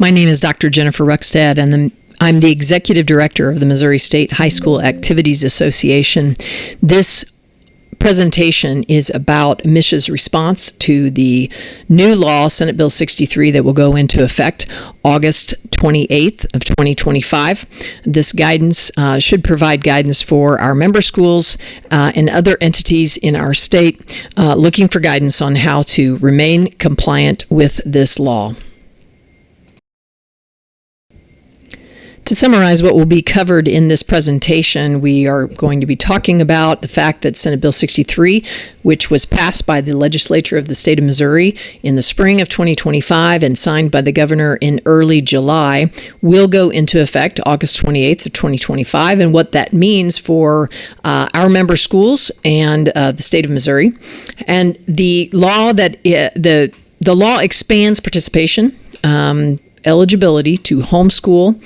My name is Dr. Jennifer Ruckstad, and I'm the Executive Director of the Missouri State High School Activities Association. This presentation is about MSHSAA's response to the new law, Senate Bill 63, that will go into effect August 28th of 2025. This guidance should provide guidance for our member schools and other entities in our state looking for guidance on how to remain compliant with this law. To summarize what will be covered in this presentation, we are going to be talking about the fact that Senate Bill 63, which was passed by the legislature of the state of Missouri in the spring of 2025 and signed by the governor in early July, will go into effect August 28th of 2025, and what that means for our member schools and the state of Missouri. And the law the law expands participation, eligibility to homeschool,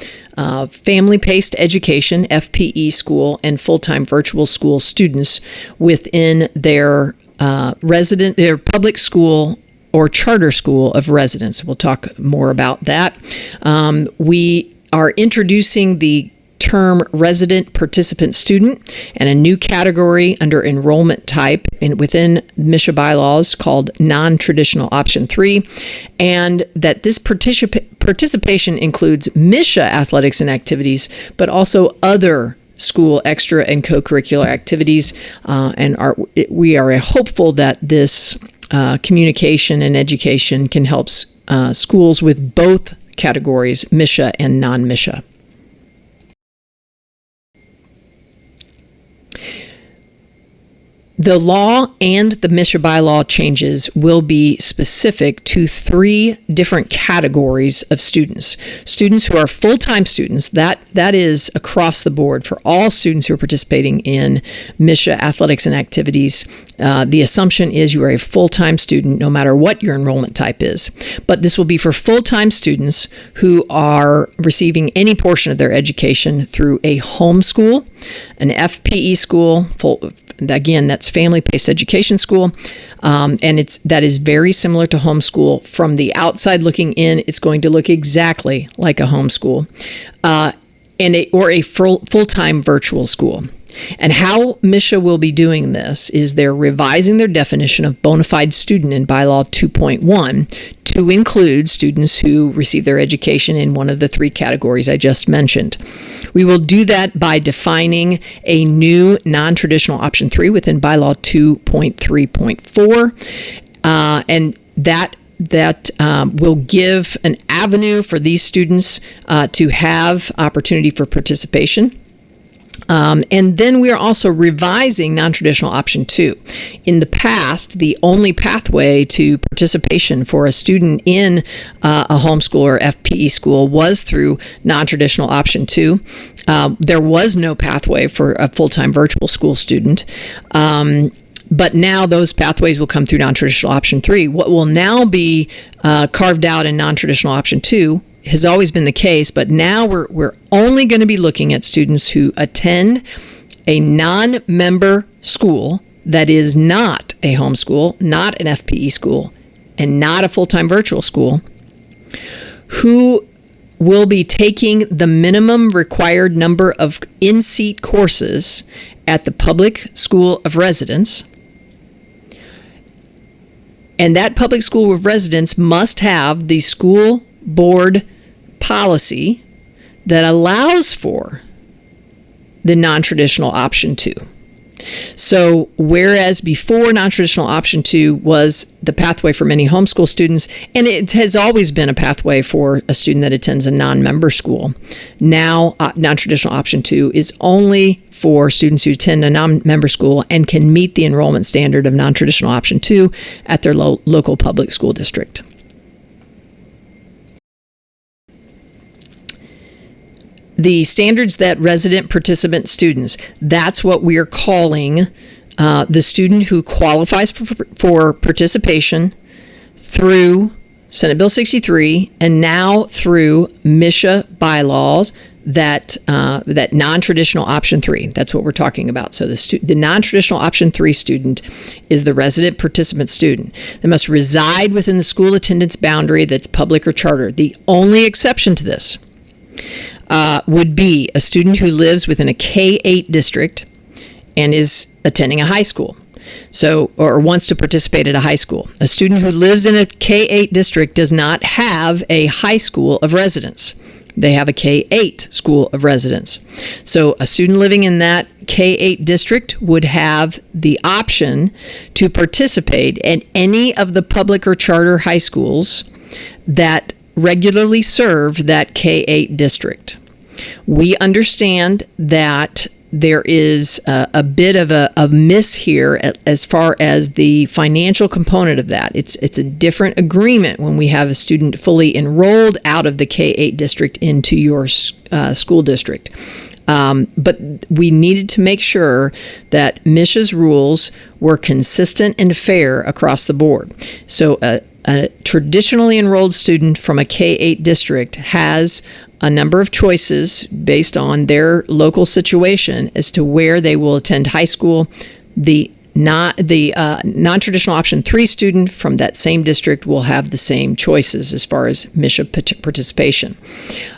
family-paced education, FPE school, and full-time virtual school students within their their public school or charter school of residence. We'll talk more about that. We are introducing the term resident participant student and a new category under enrollment type within MSHSAA bylaws called non-traditional option 3, and that this participation includes MSHSAA athletics and activities, but also other school extra and co-curricular activities, we are hopeful that this communication and education can help schools with both categories, MSHSAA and non-MSHSAA. The law and the MSHSAA bylaw changes will be specific to 3 different categories of students. Students who are full-time students, that is across the board for all students who are participating in MSHSAA athletics and activities. The assumption is you are a full-time student no matter what your enrollment type is. But this will be for full-time students who are receiving any portion of their education through a homeschool, an FPE school, again, that's family-paced education school, and that is very similar to homeschool. From the outside looking in, it's going to look exactly like a homeschool, or a full-time virtual school. And how MSHSAA will be doing this is they're revising their definition of bona fide student in Bylaw 2.1 to include students who receive their education in one of the 3 categories I just mentioned. We will do that by defining a new non-traditional option 3 within Bylaw 2.3.4, and that will give an avenue for these students to have opportunity for participation. And then we are also revising non-traditional option 2. In the past, the only pathway to participation for a student in a homeschool or FPE school was through non-traditional option 2. There was no pathway for a full-time virtual school student. But now those pathways will come through non-traditional option 3. What will now be carved out in non-traditional option 2 has always been the case, but now we're only going to be looking at students who attend a non-member school that is not a homeschool, not an FPE school, and not a full-time virtual school, who will be taking the minimum required number of in-seat courses at the public school of residence. And that public school of residence must have the school board policy that allows for the non-traditional option 2. So whereas before non-traditional option 2 was the pathway for many homeschool students, and it has always been a pathway for a student that attends a non-member school, now non-traditional option 2 is only for students who attend a non-member school and can meet the enrollment standard of non-traditional option 2 at their local public school district. The standards that resident participant students, that's what we are calling the student who qualifies for participation through Senate Bill 63 and now through MSHSAA bylaws, that non-traditional option 3. That's what we're talking about. So the non-traditional option 3 student is the resident participant student. They must reside within the school attendance boundary that's public or charter. The only exception to this would be a student who lives within a K-8 district and is attending a high school. So, or wants to participate at a high school. A student who lives in a K-8 district does not have a high school of residence. They have a K-8 school of residence. So a student living in that K-8 district would have the option to participate in any of the public or charter high schools that regularly serve that K-8 district. We understand that there is a bit of a miss here as far as the financial component of that. It's a different agreement when we have a student fully enrolled out of the K-8 district into your school district. But we needed to make sure that MSHSAA's rules were consistent and fair across the board. So a traditionally enrolled student from a K-8 district has a number of choices based on their local situation as to where they will attend high school. The non-traditional option 3 student from that same district will have the same choices as far as MSHSAA participation.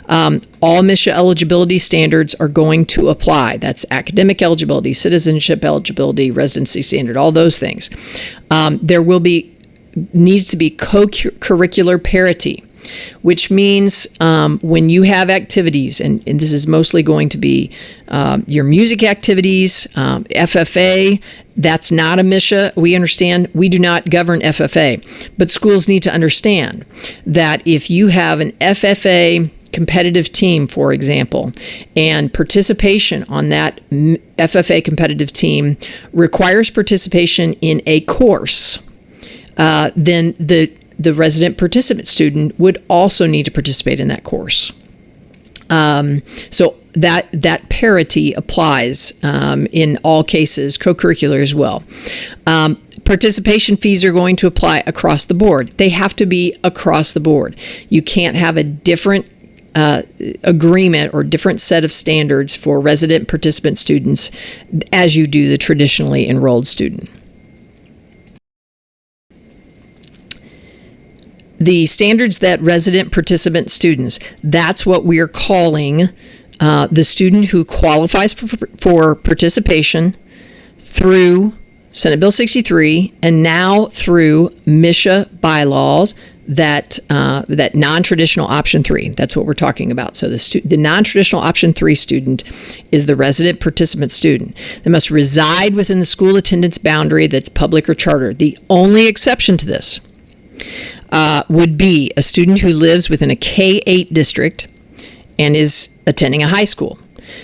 All MSHSAA eligibility standards are going to apply. That's academic eligibility, citizenship eligibility, residency standard, all those things. There needs to be co-curricular parity, which means when you have activities, and this is mostly going to be your music activities, FFA, that's not a MSHSAA. We understand we do not govern FFA, but schools need to understand that if you have an FFA competitive team, for example, and participation on that FFA competitive team requires participation in a course, then the resident participant student would also need to participate in that course. So that parity applies in all cases, co-curricular as well. Participation fees are going to apply across the board. They have to be across the board. You can't have a different agreement or different set of standards for resident participant students as you do the traditionally enrolled student. The standards that resident participant students, that's what we are calling the student who qualifies for participation through Senate Bill 63 and now through MSHSAA bylaws that non-traditional option 3. That's what we're talking about. So the non-traditional option 3 student is the resident participant student. They must reside within the school attendance boundary that's public or charter. The only exception to this would be a student who lives within a K-8 district and is attending a high school.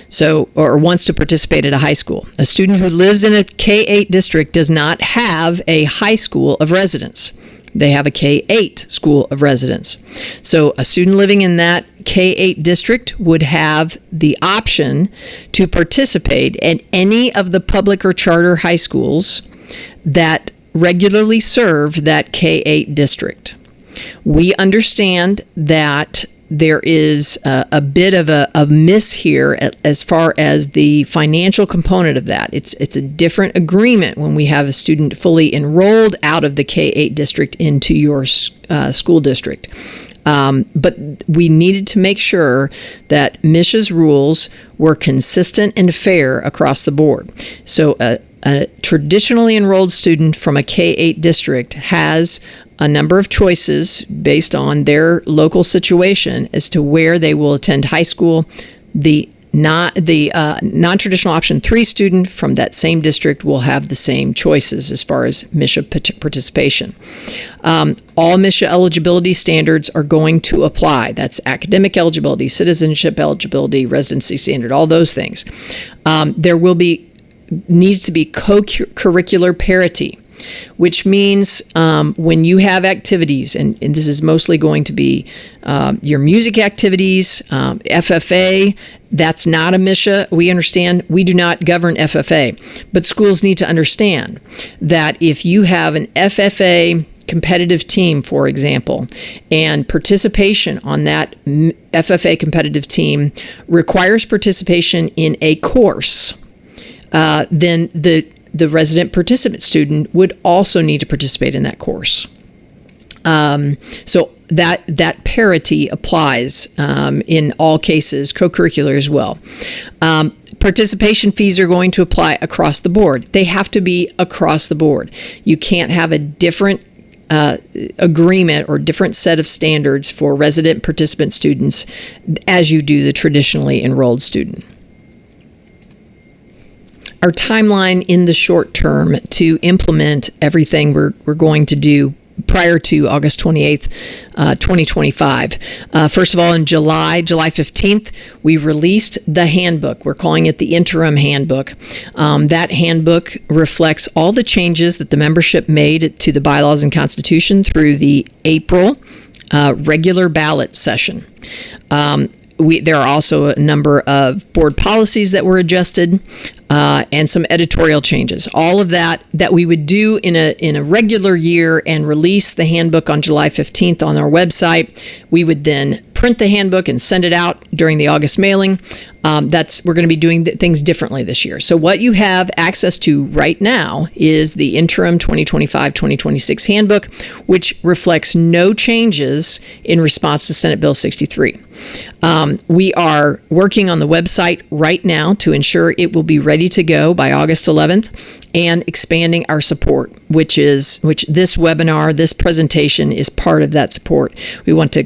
So, or wants to participate at a high school. A student who lives in a K-8 district does not have a high school of residence. They have a K-8 school of residence. So a student living in that K-8 district would have the option to participate in any of the public or charter high schools that regularly serve that K-8 district. We understand that there is a bit of a miss here as far as the financial component of that. It's a different agreement when we have a student fully enrolled out of the K-8 district into your school district. But we needed to make sure that MSHSAA's rules were consistent and fair across the board. So a traditionally enrolled student from a K-8 district has a number of choices based on their local situation as to where they will attend high school. The non-traditional option 3 student from that same district will have the same choices as far as MSHSAA participation. All MSHSAA eligibility standards are going to apply. That's academic eligibility, citizenship eligibility, residency standard, all those things. There needs to be co-curricular parity, which means when you have activities, and this is mostly going to be your music activities, FFA, that's not a MSHSAA. We understand we do not govern FFA, but schools need to understand that if you have an FFA competitive team, for example, and participation on that FFA competitive team requires participation in a course, then the resident participant student would also need to participate in that course. So that parity applies in all cases, co-curricular as well. Participation fees are going to apply across the board. They have to be across the board. You can't have a different agreement or different set of standards for resident participant students as you do the traditionally enrolled student. Our timeline in the short term to implement everything we're going to do prior to August 28th, 2025. First of all, in July 15th, we released the handbook. We're calling it the interim handbook. That handbook reflects all the changes that the membership made to the bylaws and constitution through the April regular ballot session. There are also a number of board policies that were adjusted and some editorial changes. All of that we would do in a regular year and release the handbook on July 15th on our website. We would then print the handbook and send it out during the August mailing. We're going to be doing things differently this year. So what you have access to right now is the interim 2025-2026 handbook, which reflects no changes in response to Senate Bill 63. We are working on the website right now to ensure it will be ready to go by August 11th, and expanding our support, which this webinar, this presentation is part of that support. We want to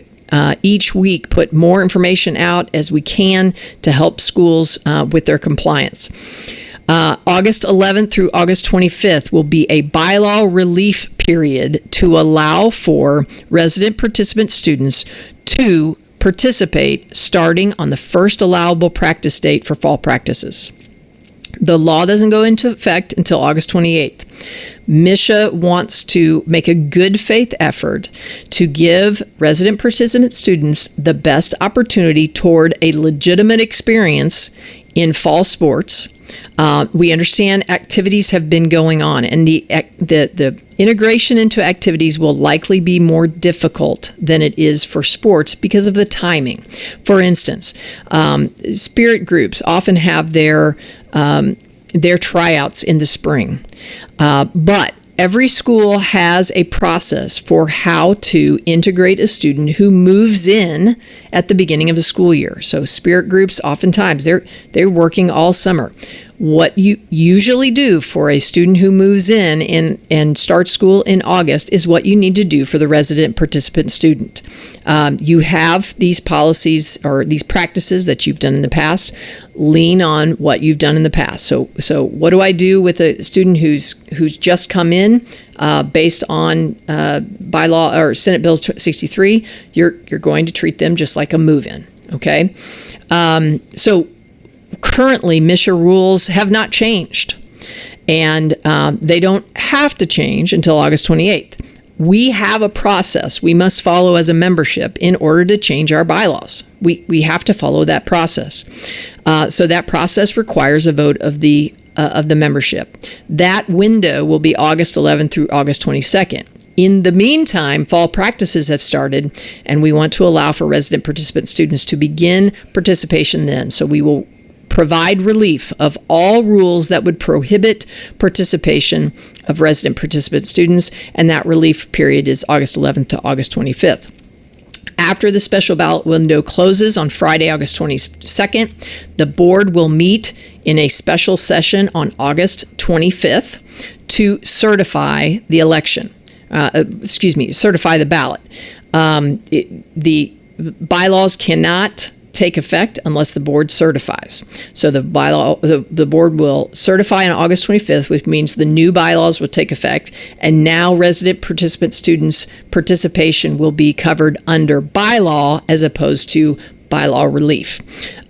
each week put more information out as we can to help schools with their compliance. August 11th through August 25th will be a bylaw relief period to allow for resident participant students to participate starting on the first allowable practice date for fall practices. The law doesn't go into effect until August 28th. MSHSAA wants to make a good faith effort to give resident participant students the best opportunity toward a legitimate experience in fall sports. We understand activities have been going on, and the integration into activities will likely be more difficult than it is for sports because of the timing. For instance, spirit groups often have their tryouts in the spring, but every school has a process for how to integrate a student who moves in at the beginning of the school year. So spirit groups, oftentimes, they're working all summer. What you usually do for a student who moves in and starts school in August is what you need to do for the resident participant student. You have these policies or these practices that you've done in the past. Lean on what you've done in the past. So what do I do with a student who's just come in based on bylaw or Senate Bill 63? You're going to treat them just like a move-in. Okay, so currently MSHSAA rules have not changed, and they don't have to change until August 28th. We have a process we must follow as a membership in order to change our bylaws. We have to follow that process. So that process requires a vote of the membership. That window will be August 11th through August 22nd. In the meantime, fall practices have started, and we want to allow for resident participant students to begin participation then. So we will provide relief of all rules that would prohibit participation of resident participant students, and that relief period is August 11th to August 25th. After the special ballot window closes on Friday, August 22nd, the board will meet in a special session on August 25th to certify the election. Certify the ballot. The bylaws cannot take effect unless the board certifies. So the board will certify on August 25th, which means the new bylaws will take effect, and now resident participant students' participation will be covered under bylaw as opposed to bylaw relief.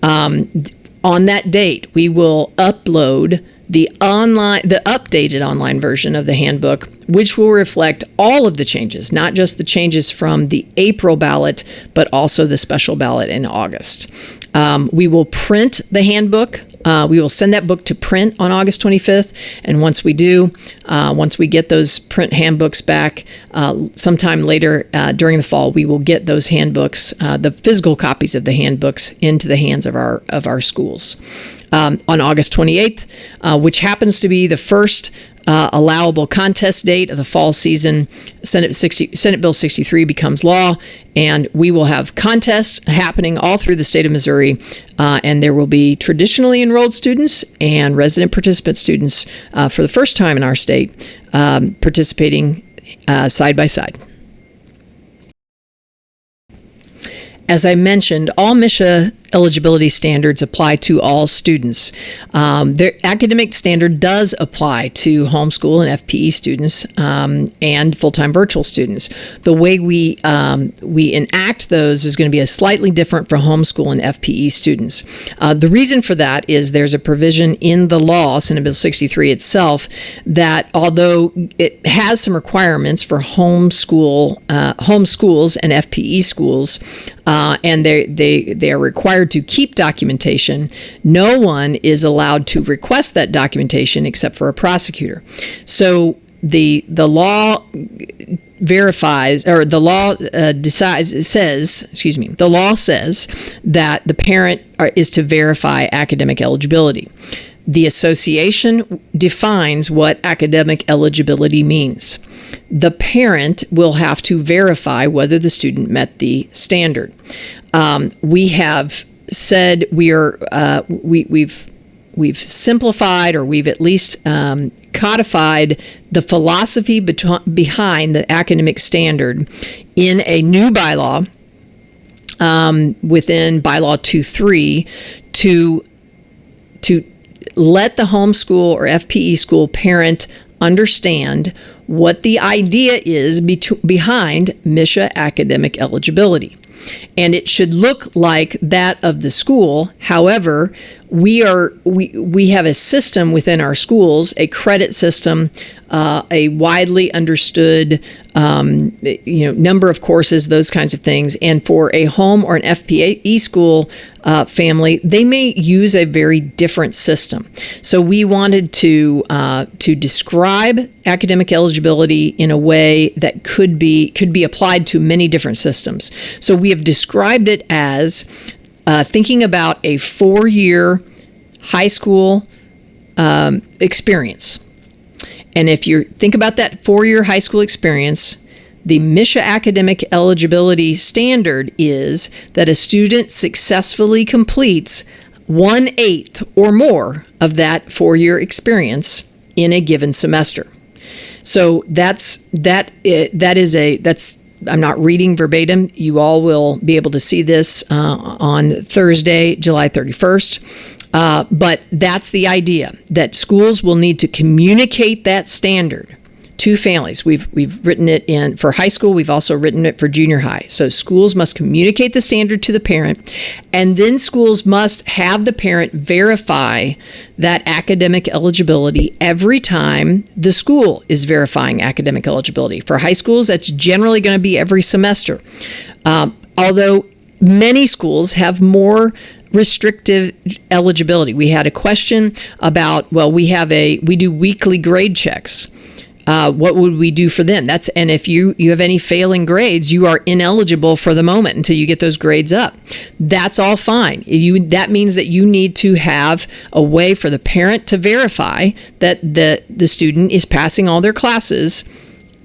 On that date, we will upload the updated online version of the handbook, which will reflect all of the changes, not just the changes from the April ballot, but also the special ballot in August. We will print the handbook We will send that book to print on August 25th. And once we do, once we get those print handbooks back, sometime later during the fall, we will get those handbooks, the physical copies of the handbooks, into the hands of our schools. On August 28th, which happens to be the first allowable contest date of the fall season, Senate Bill 63 becomes law, and we will have contests happening all through the state of Missouri, and there will be traditionally enrolled students and resident participant students for the first time in our state participating side by side. As I mentioned, all MSHSAA eligibility standards apply to all students. Their academic standard does apply to homeschool and FPE students and full-time virtual students. The way we enact those is going to be slightly different for homeschool and FPE students. The reason for that is there's a provision in the law, Senate Bill 63 itself, that although it has some requirements for homeschools and FPE schools, and they are required to keep documentation, no one is allowed to request that documentation except for a prosecutor. So the law verifies, or the law the law says that the parent is to verify academic eligibility. The association defines what academic eligibility means. The parent will have to verify whether the student met the standard. We have said we've simplified, or we've at least codified the philosophy behind the academic standard in a new bylaw within bylaw 2.3 to let the homeschool or FPE school parent understand what the idea is behind MSHSAA academic eligibility. And it should look like that of the school. However, we have a system within our schools, a credit system, a widely understood number of courses, those kinds of things. And for a home or an FPE school family, they may use a very different system. So we wanted to describe academic eligibility in a way that could be applied to many different systems. So we have described it as thinking about a 4-year high school experience. And if you think about that 4-year high school experience, the MSHSAA academic eligibility standard is that a student successfully completes 1/8 or more of that 4-year experience in a given semester. So that's I'm not reading verbatim. You all will be able to see this on Thursday, July 31st. But that's the idea, that schools will need to communicate that standard to families. We've written it in for high school. We've also written it for junior high. So schools must communicate the standard to the parent, and then schools must have the parent verify that academic eligibility every time the school is verifying academic eligibility. For high schools, that's generally going to be every semester. Although many schools have more restrictive eligibility. We had a question about, we do weekly grade checks. What would we do for them? And if you have any failing grades, you are ineligible for the moment until you get those grades up. That's all fine. That means that you need to have a way for the parent to verify that the student is passing all their classes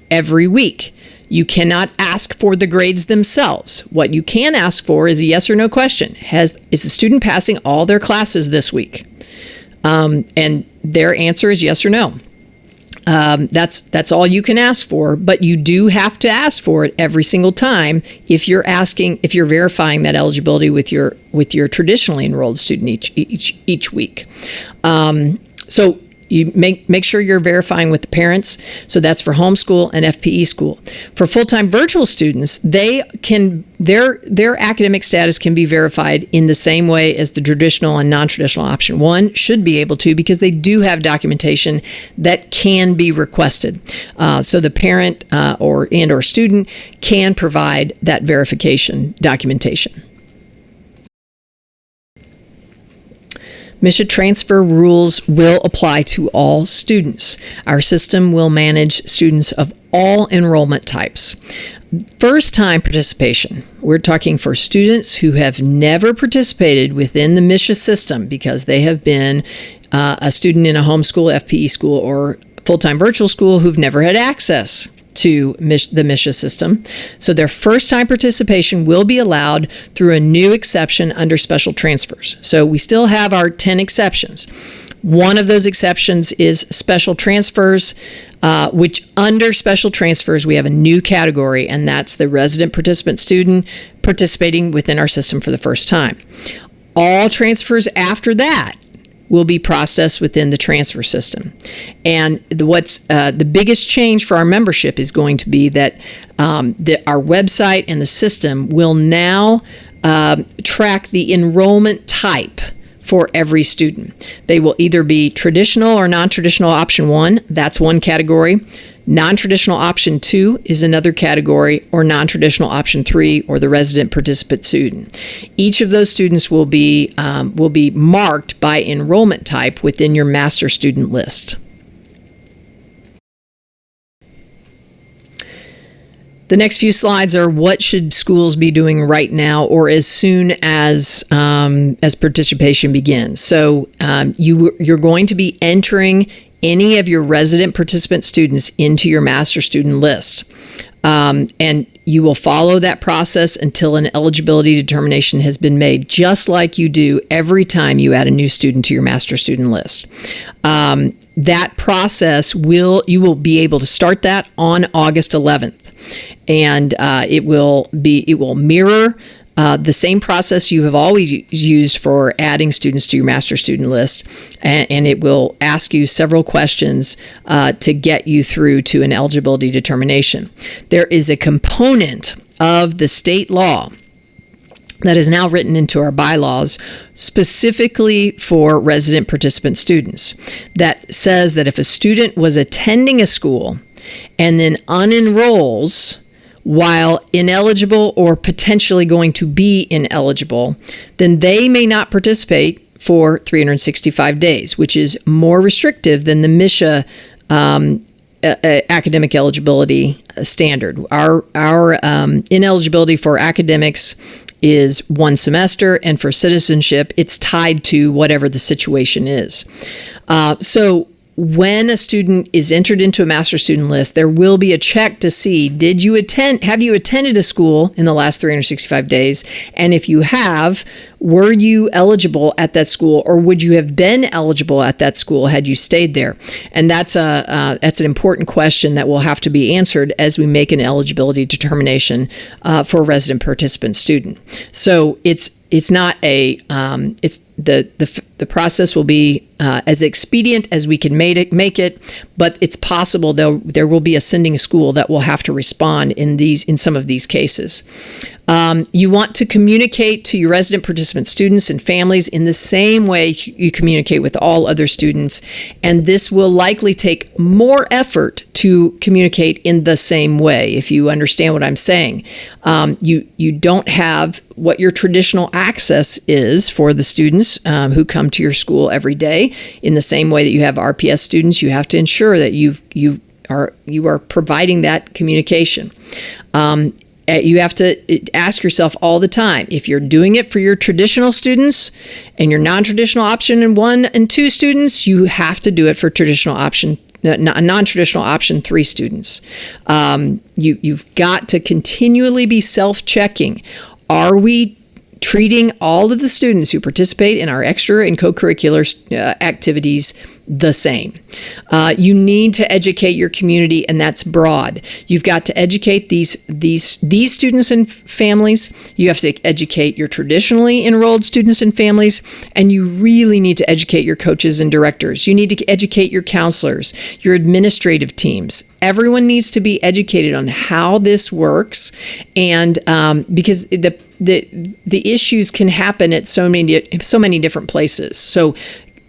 every week. You cannot ask for the grades themselves. What you can ask for is a yes or no question. Is the student passing all their classes this week? And their answer is yes or no. That's all you can ask for, but you do have to ask for it every single time if you're verifying that eligibility with your traditionally enrolled student each week. So you make sure you're verifying with the parents. So that's for homeschool and FPE school. For full-time virtual students, their academic status can be verified in the same way as the traditional and non-traditional option one should be able to, because they do have documentation that can be requested. So the parent or student can provide that verification documentation. MSHSAA transfer rules will apply to all students. Our system will manage students of all enrollment types. First-time participation. We're talking for students who have never participated within the MSHSAA system because they have been a student in a homeschool, FPE school, or full-time virtual school who've never had access to the MSHSAA system. So their first-time participation will be allowed through a new exception under special transfers. So we still have our 10 exceptions. One of those exceptions is special transfers, which under special transfers, we have a new category, and that's the resident participant student participating within our system for the first time. All transfers after that will be processed within the transfer system. And the biggest change for our membership is going to be that our website and the system will now track the enrollment type for every student. They will either be traditional or non-traditional option 1. That's one category. Non-traditional option 2 is another category, or non-traditional option 3, or the resident participant student. Each of those students will be marked by enrollment type within your master student list. The next few slides are what should schools be doing right now or as soon as participation begins. So you're going to be entering any of your resident participant students into your master student list. And you will follow that process until an eligibility determination has been made, just like you do every time you add a new student to your master student list. That process you will be able to start that on August 11th. And it will mirror the same process you have always used for adding students to your master student list, and it will ask you several questions to get you through to an eligibility determination. There is a component of the state law that is now written into our bylaws specifically for resident participant students that says that if a student was attending a school and then unenrolls while ineligible or potentially going to be ineligible, then they may not participate for 365 days, which is more restrictive than the MSHSAA academic eligibility standard. Our ineligibility for academics is 1 semester, and for citizenship, it's tied to whatever the situation is. So when a student is entered into a master student list, there will be a check to see, have you attended a school in the last 365 days? And if you have, were you eligible at that school, or would you have been eligible at that school had you stayed there? And that's an important question that will have to be answered as we make an eligibility determination for a resident participant student. So it's not the process will be as expedient as we can make it, but it's possible there will be a sending school that will have to respond in some of these cases. You want to communicate to your resident participant students and families in the same way you communicate with all other students, and this will likely take more effort to communicate in the same way. If you understand what I'm saying, you don't have what your traditional access is for the students who come to your school every day. In the same way that you have RPS students, you have to ensure that you are providing that communication. You have to ask yourself all the time, if you're doing it for your traditional students and your non-traditional option 1 and 2 students, you have to do it for non-traditional option 3 students. You've got to continually be self-checking. Are we treating all of the students who participate in our extra and co-curricular activities the same? You need to educate your community, and that's broad. You've got to educate these students and families. You have to educate your traditionally enrolled students and families, and you really need to educate your coaches and directors. You need to educate your counselors, your administrative teams. Everyone needs to be educated on how this works, and because the issues can happen at so many different places. So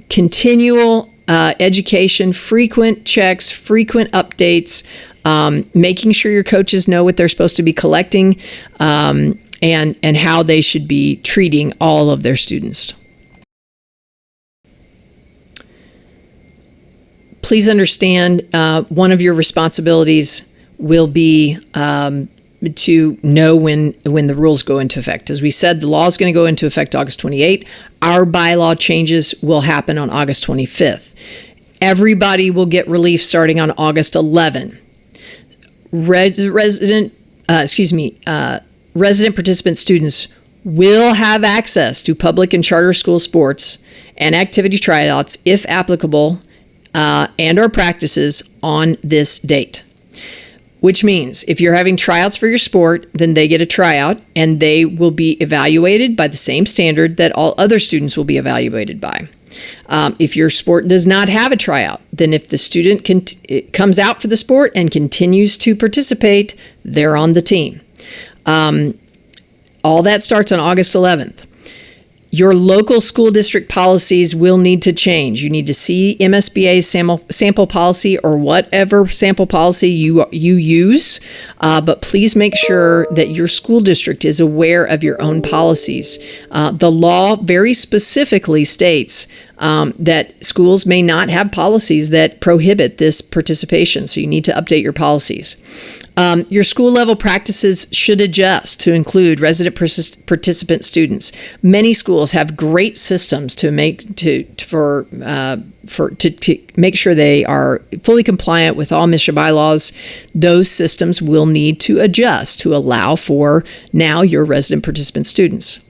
continual education, frequent checks, frequent updates, making sure your coaches know what they're supposed to be collecting, and how they should be treating all of their students. please understand one of your responsibilities will be to know when the rules go into effect. As we said, the law is going to go into effect August 28. Our bylaw changes will happen on August 25th. Everybody will get relief starting on August 11. Resident participant students will have access to public and charter school sports and activity tryouts, if applicable, and or practices on this date. Which means if you're having tryouts for your sport, then they get a tryout and they will be evaluated by the same standard that all other students will be evaluated by. If your sport does not have a tryout, then if the student comes out for the sport and continues to participate, they're on the team. All that starts on August 11th. Your local school district policies will need to change. You need to see MSBA's sample policy or whatever sample policy you use, but please make sure that your school district is aware of your own policies. The law very specifically states that schools may not have policies that prohibit this participation, so you need to update your policies. Your school level practices should adjust to include resident participant students. Many schools have great systems to make sure they are fully compliant with all MSHSAA bylaws. Those systems will need to adjust to allow for now your resident participant students.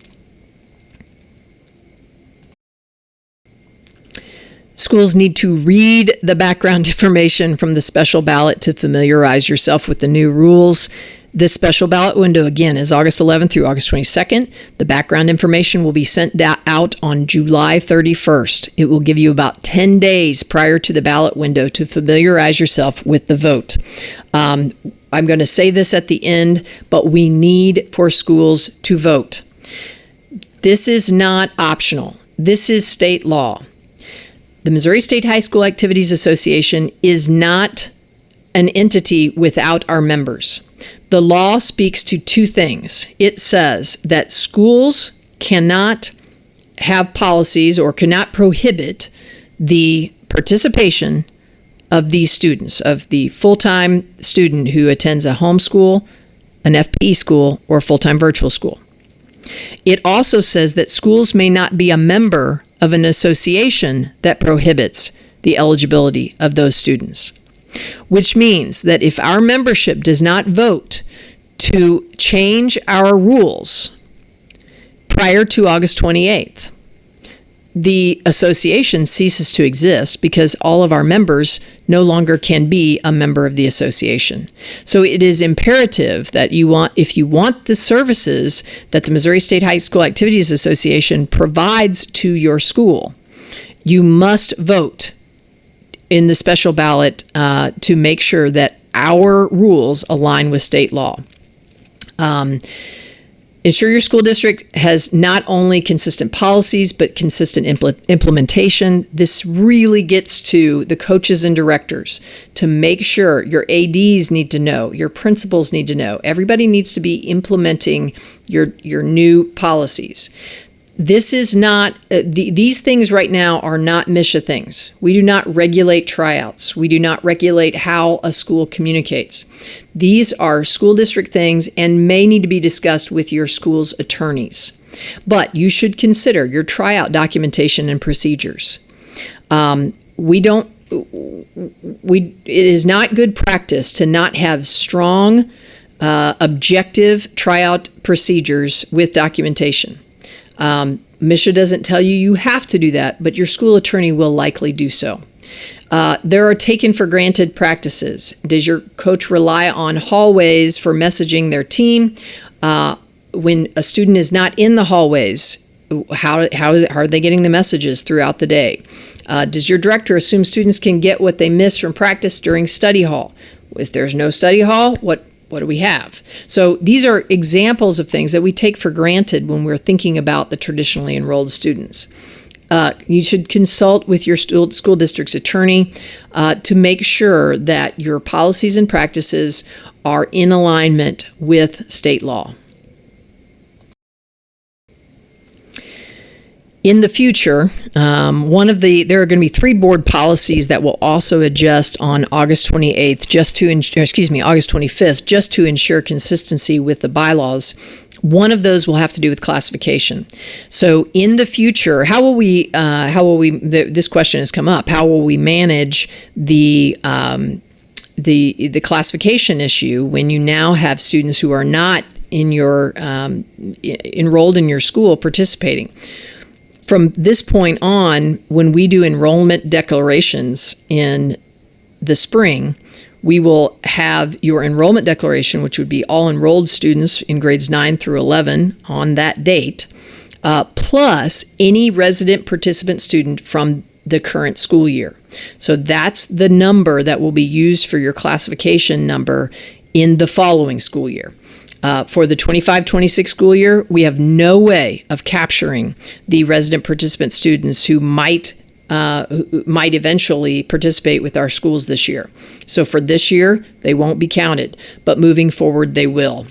Schools need to read the background information from the special ballot to familiarize yourself with the new rules. This special ballot window, again, is August 11th through August 22nd. The background information will be sent out on July 31st. It will give you about 10 days prior to the ballot window to familiarize yourself with the vote. I'm going to say this at the end, but we need for schools to vote. This is not optional. This is state law. The Missouri State High School Activities Association is not an entity without our members. The law speaks to two things. It says that schools cannot have policies or cannot prohibit the participation of these students, of the full-time student who attends a home school, an FPE school, or a full-time virtual school. It also says that schools may not be a member of an association that prohibits the eligibility of those students, which means that if our membership does not vote to change our rules prior to August 28th, the association ceases to exist because all of our members no longer can be a member of the association. So it is imperative that if you want the services that the Missouri State High School Activities Association provides to your school, you must vote in the special ballot to make sure that our rules align with state law. Ensure your school district has not only consistent policies, but consistent implementation. This really gets to the coaches and directors to make sure your ADs need to know, your principals need to know. Everybody needs to be implementing your new policies. This is not, these things right now are not MSHSAA things. We do not regulate tryouts. We do not regulate how a school communicates. These are school district things and may need to be discussed with your school's attorneys. But you should consider your tryout documentation and procedures. It is not good practice to not have strong, objective tryout procedures with documentation. MSHSAA doesn't tell you have to do that, but your school attorney will likely do so. There are taken for granted practices. Does your coach rely on hallways for messaging their team? When a student is not in the hallways, how are they getting the messages throughout the day? Does your director assume students can get what they missed from practice during study hall? If there's no study hall, what do we have? So these are examples of things that we take for granted when we're thinking about the traditionally enrolled students. You should consult with your school district's attorney to make sure that your policies and practices are in alignment with state law. In the future, there are going to be 3 board policies that will also adjust on August 28th, August 25th, just to ensure consistency with the bylaws. One of those will have to do with classification. So in the future, this question has come up, how will we manage the classification issue when you now have students who are not in your enrolled in your school participating? From this point on, when we do enrollment declarations in the spring, we will have your enrollment declaration, which would be all enrolled students in grades 9 through 11 on that date, plus any resident participant student from the current school year. So that's the number that will be used for your classification number in the following school year. For the 25-26 school year, we have no way of capturing the resident participant students who might eventually participate with our schools this year. So for this year, they won't be counted, but moving forward, they will.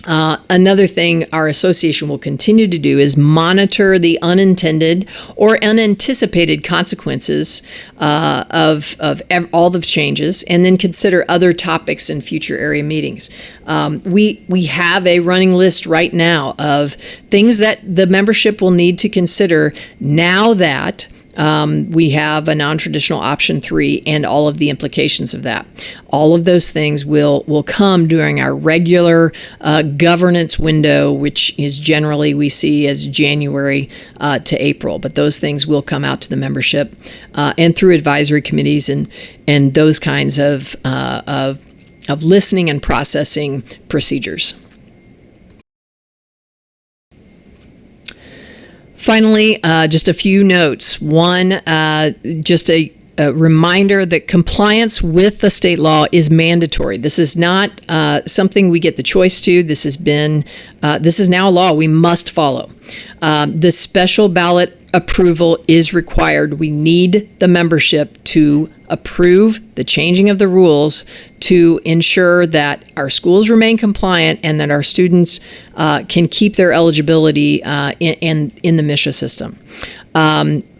Another thing our association will continue to do is monitor the unintended or unanticipated consequences of all the changes, and then consider other topics in future area meetings. We have a running list right now of things that the membership will need to consider now that we have a non-traditional option 3 and all of the implications of that. All of those things will come during our regular governance window, which is generally we see as January to April. But those things will come out to the membership and through advisory committees and those kinds of listening and processing procedures. Finally, just a few notes. One, just a reminder that compliance with the state law is mandatory. This is not something we get the choice to. This is now a law we must follow. The special ballot approval is required. We need the membership to approve the changing of the rules to ensure that our schools remain compliant and that our students can keep their eligibility in the MSHSAA system.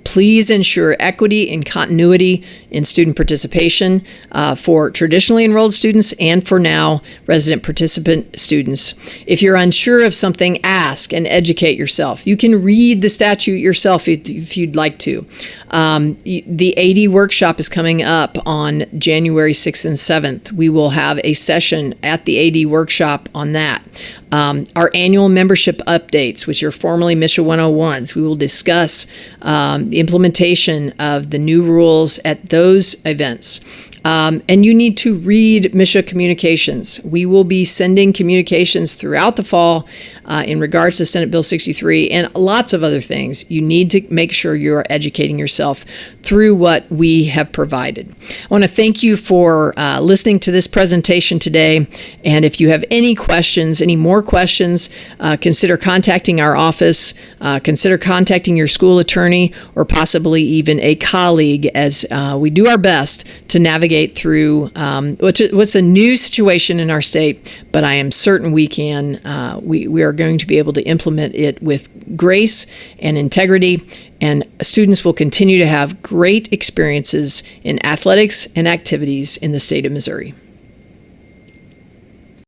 Please ensure equity and continuity in student participation for traditionally enrolled students and for now resident participant students. If you're unsure of something, ask and educate yourself. You can read the statute yourself if you'd like to. The AD workshop is coming up on January 6th and 7th. We will have a session at the AD workshop on that. Our annual membership updates, which are formerly MSHSAA 101s, we will discuss the implementation of the new rules at those events. And you need to read MSHSAA communications. We will be sending communications throughout the fall in regards to Senate Bill 63 and lots of other things. You need to make sure you are educating yourself through what we have provided. I want to thank you for listening to this presentation today. And if you have any questions, any more questions, consider contacting our office, consider contacting your school attorney, or possibly even a colleague as we do our best to navigate through what's a new situation in our state, but I am certain we are going to be able to implement it with grace and integrity, and students will continue to have great experiences in athletics and activities in the state of Missouri.